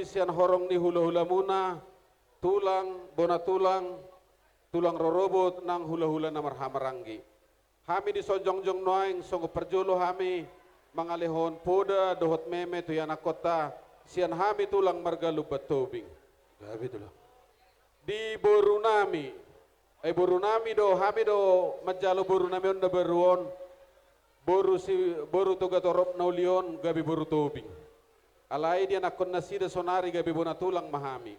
hami sian horong ni hula-hula muna, tulang, bona tulang, tulang rorobot nang hula-hula na marhamaranggi. Hami di sonjong-jong noaing songo perjolo hami, mangalihon poda dohot meme tu yana kota, sian hami tulang marga lubat tobing. Gabi dulu. Di Borunami, Borunami do hami do majalo Borunami on da beruon, boru toga torop naulion gabi boru tobing. Alai dia nakon nasida sonari gabi bona tulang mahami.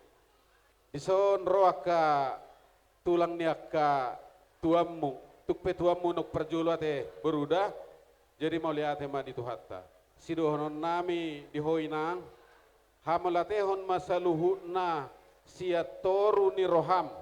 Ison roaka tulang ni akka tuammu, tukpe tuammu nok perjulo ate beruda, jadi mau lihat ma di tuhatta. Sidohonon nami di hoinang, hamalatehon masaluhutna siatoru ni roham,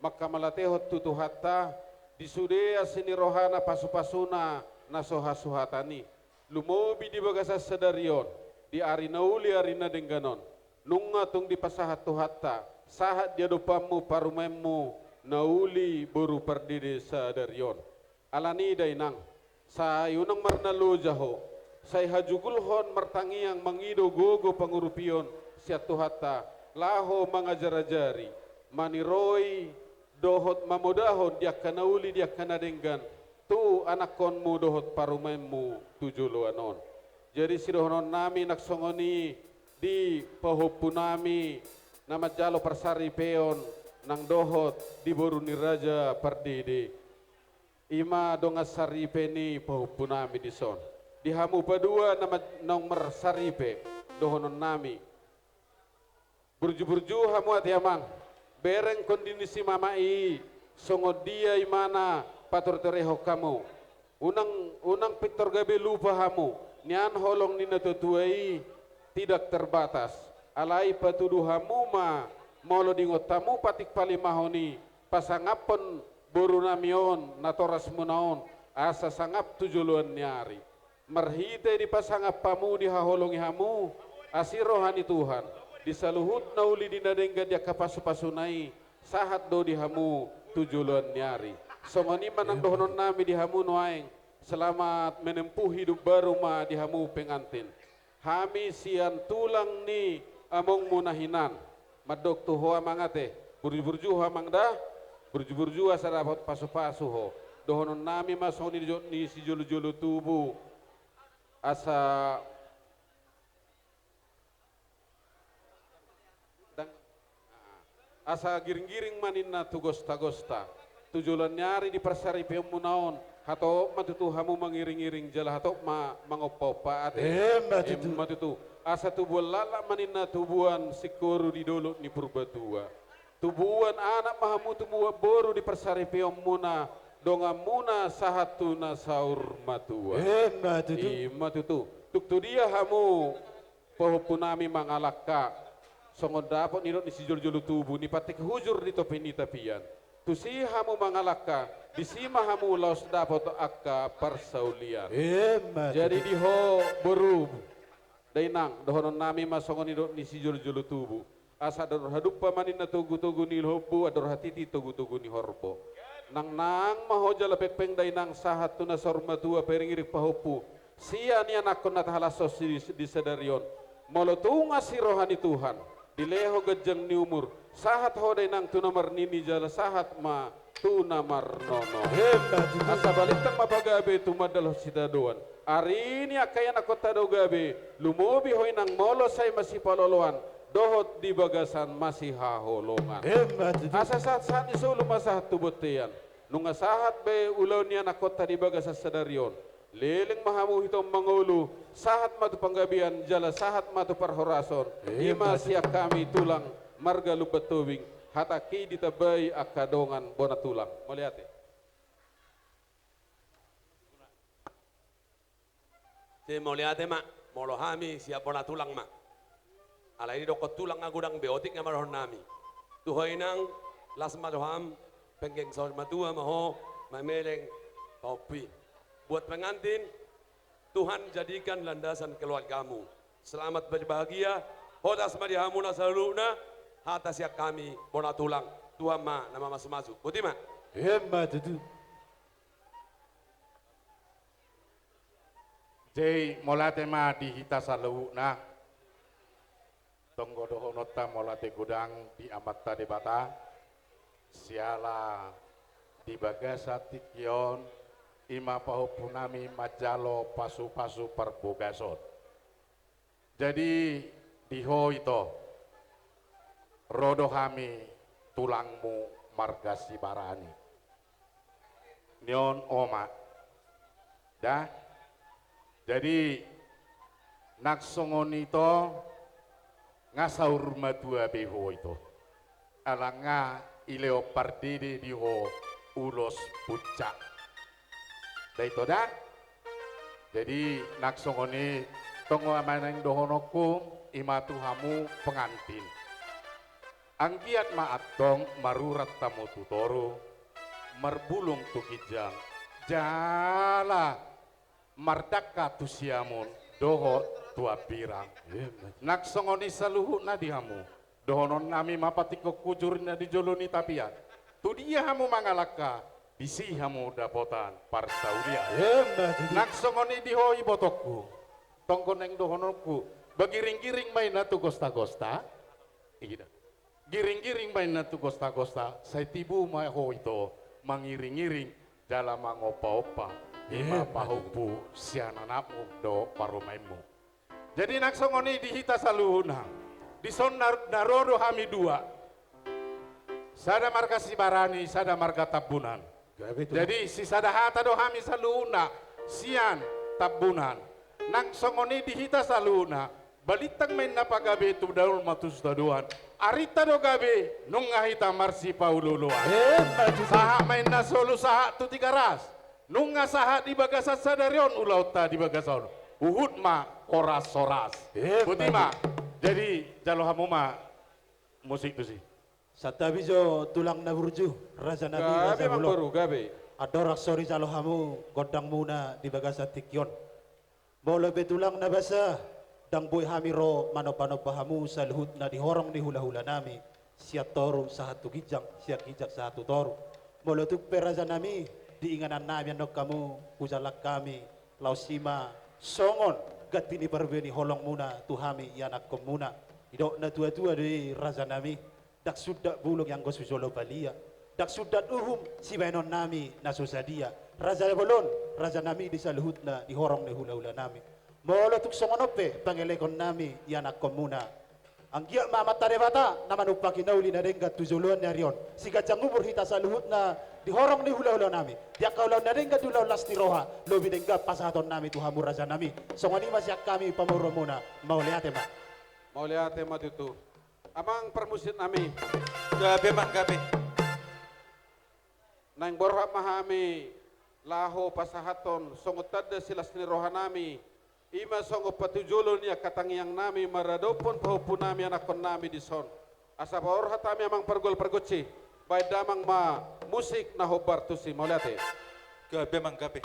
maka malatehot tutuhatta disudea sini rohana pasu-pasuna nasoha-suhatani. Lumobi di bagasa sedarion, di arinauli arina dengganon, nunga tung di pasahat tuhatta, sahat dia dopamu parumemu, nauli boru perdiri sadarion. Alani dainang, sayunang marnalu jaho, say hajugulhon martangiang mangido gogo pangurupion, siat tuhatta, laho mangajarajari, maniroi dohot mamudahon dia kanauli dia kanadenggan, tu anak konmu dohot parumemu tujuluanon. Jadi sidohonon nami naksongoni di pahupu nami nama jalo persari peon nang dohot di boruni raja pardidi. Ima donga saripe ni pahupu nami di son. Di hamu padua nama nomor saripe dohonon nami. Burju-burju hamu ati amang. Bereng kondisi mamai songo dia imana pator tereho kamu. Unang pitor gabe lupa hamu. Nian holong ni natutuai tidak terbatas. Alai patuduhamu ma molo dingotamu patik palimahoni pasangapon boru namion natoras munaon asa sangap tujuluan nyari. Merhite di pasangap pamu di haholongi hamu asirohani Tuhan. Di saluhut nauli dinadengga dia kapasu-pasunai sahat do di hamu tujuluan nyari. Songoni manang dohonon nami di hamu noaeng. Selamat menempuh hidup baru ma di hamu pengantin. Hami sian tulang ni among munahinan. Madok tuho amangate. Burju-burju amang dah. Burju-burju asa dapat pasu-pasu ho. Dohonon nami masoni ni si julu-julu tubuh. Asa asa giring-giring maninna tugosta-gosta. Tujulan nyari di persari pemunaon hato matutu hamu mengiring-iring jala hato mangopopa ate matutu asa tubuan lala maninna tubuan sikuru di dulu ni purbatua tubuan anak mahamu tumua boru di persari peomuna donga muna sahatuna saur matua matutu tuk tu dia hamu pohopunami mangalaka songon dapot nirot ni sijul-julu tubuh ni patik hujur di topi ni tapian tusi hamu mangalaka disima hamu laos dapot akka persaulian jadi diho boru dainang dohonon nami masongon nirot ni sijul-julu tubuh asa ador hadup pamanin na tugu-tugu ni hobu ador hatiti tugu-tugu ni horbo nang maho jala pekpeng dainang sahat tuna sormatua peringirik pahopu sia ni anakon natahalasos di sedarion molotunga si rohani Tuhan dileho gejeng ni umur sahat hodai nang tu nomor nini jala sahat ma tu namar nono asa balitang mapagabe tu madal sitadoan ari ini akayan ako tado gabe lumobi hoy nang molo say masipaloloan dohot di bagasan masih haholongan asa saat isulu masahat tubutian nunga sahat be ulaw niya nakota di bagasa sadarion leleng mahamu hitong mangulu sahat matu panggabian jala sahat matu parhorason ima siak kami tulang marga lubat tubing hataki ditabai akadongan bona tulang melihat mau lihat mak molo hami siap bona tulang mak ala ini dokot tulang agudang beotik nga marhon nami tuhoy nang las madoham penggeng sor matua maho mameleng kopi buat pengantin Tuhan jadikan landasan keluargamu selamat berbahagia hodas madihamu nasaluna hata siak kami bona tulang Tuhan ma nama masuk-masuk putih ma tutu jay molate ma di hita saluna tonggo dohonota molate gudang di amatta de bata siala di bagasa tikion ima pahupunami majalo pasu-pasu perbogasot. Jadi diho itu rodo kami tulangmu margasi barani nion oma dah. Jadi naksongon itu ngasaur madua beho itu alanga ileo pardede diho ulos pucak dah itu dah. Jadi naksongoni tongo amanang dohonoku imatu hamu pengantin anggiat maatong marurat tamu tutoro merbulung tukijang jala mardaka tusiamun doho tua pirang naksongoni saluhu nadihamu dohonon nami mapatiko kujur nadi joloni tapian tu dia hamu mangalaka bisi hamu dapotan parsaulia naksongoni dihoi botokku tongkoneng dohononku bagiring-giring main tu gosta-gosta iya giring-giring main tu gosta-gosta saya tibu maho itu mangiring-giring dalam mangopa-opa ima pahupu siananamu do parumaimu. Jadi naksongoni dihita saluhuna di son narodo hami dua sada marga sibarani sada marga tabunan. Jadi si sada hata do hami saluhuna sian tabunan naksongoni dihita saluhuna balitang main napagabe tu daul matus taduan arita do gabe nunga hita marsi paululuan saha main na solo saha tu tiga ras nunga saha di bagasat sadarion ulauta di bagason uhud ma koras soras putih ma. Jadi jalo hamu ma musik tu sih Satabijo tulang na burju raja nabi Gabe raja mang bulok baru gabe. adorak sori jalo hamu godang muna di bagasat tikyon molo betulang na basa dang boy hamiro manopano pahamu sa luhut na di horong ni hula-hula nami siya toro sa hatu gijang siya gijak sa hatu toro molo tuk peraja nami diinganan nami anok kamu kujalak kami lausima songon gati ni barbeni holong muna tuhami yanak kom muna idok na tua-tua di raja nami dak sudah bulog yang gosu jolo balia dak sudah uhum si benon nami na susadia raja bolon raja nami di saluhut na di horong ni hula-hula nami molo tuk songonope pangelekon nami yanak kom muna ang giya mamata bata naman upakinauli na denggat tujuluan na riyon si kajang umur hita sa luhut na di horong ni hula-hula nami diak kaulaw na denggat ulaw las ni roha lobi denggat pasaton nami tuhamur raja nami songoni masyak kami pamuro muna mauliate ma Mauliate matutu amang permusit nami Gabi mak gabi. nang borhap mahami laho pasahaton songotad silas ni rohanami ima songo patujulon ya katangiang nami maradopon pahupun nami anakon nami di son asa borhat kami amang pergol pergoci bay damang ma musik na hobar tusi Mauliate Gabi mak gabi.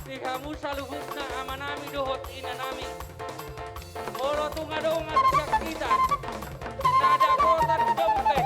Di kamu saluhut na amanami dohot ina nami molo tunga donga siyak kita nada kota dompe